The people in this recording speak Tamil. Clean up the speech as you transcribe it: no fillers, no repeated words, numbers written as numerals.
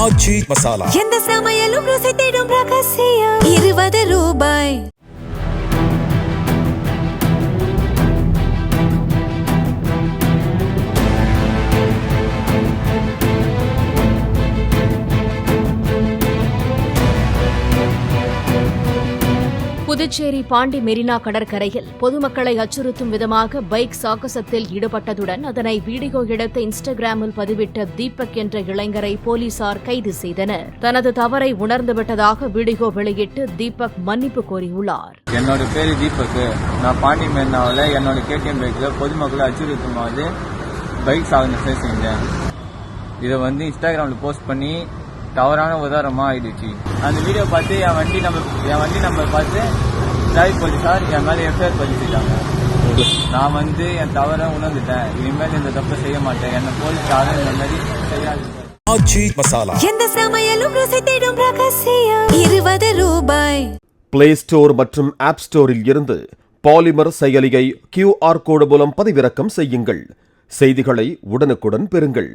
ஆச்சி மசாலா. எந்த சமையலும் ருசி தேடும் ரகசியம். 20 ரூபாய். புதுச்சேரி பாண்டி மெரினா கடற்கரையில் பொதுமக்களை அச்சுறுத்தும் விதமாக பைக் சாகசத்தில் ஈடுபட்டதுடன் அதனை வீடியோ எடுத்து இன்ஸ்டாகிராமில் பதிவிட்ட தீபக் என்ற இளைஞரை போலீசார் கைது செய்தனர். தனது தவறை உணர்ந்துவிட்டதாக வீடியோ வெளியிட்டு தீபக் மன்னிப்பு கோரியுள்ளார். என்னோட பேரு தீபக். நான் பாண்டி மெரினாவில் என்னோட KTM பைக்கில் பொதுமக்களை அச்சுறுத்தும் போது பைக் சாகசம் செஞ்சேன். இதை இன்ஸ்டாகிராமில் போஸ்ட் பண்ணி தவறான உதாரணமா ஆயிடுச்சு. அந்த வீடியோ பார்த்து என் வண்டி நம்பர் பார்த்து டிராஃபிக் போலீஸார் என் மேலே FIR பதிவு செய்தாங்க. நான் என் தவறை உணர்ந்துட்டேன். இனிமேல் இந்த தப்பு செய்ய மாட்டேன். என்ன போலீஸ் யாரும் இந்த மாதிரி செய்யாது. ஆச்சி மசாலா. எந்த சமையலும் ருசி தேடும் ரகசியம். 20 ரூபாய். பிளே ஸ்டோர் மற்றும் ஆப் ஸ்டோரில் இருந்து பாலிமர் செயலியை QR கோடு மூலம் பதிவிறக்கம் செய்யுங்கள். செய்திகளை உடனுக்குடன் பெறுங்கள்.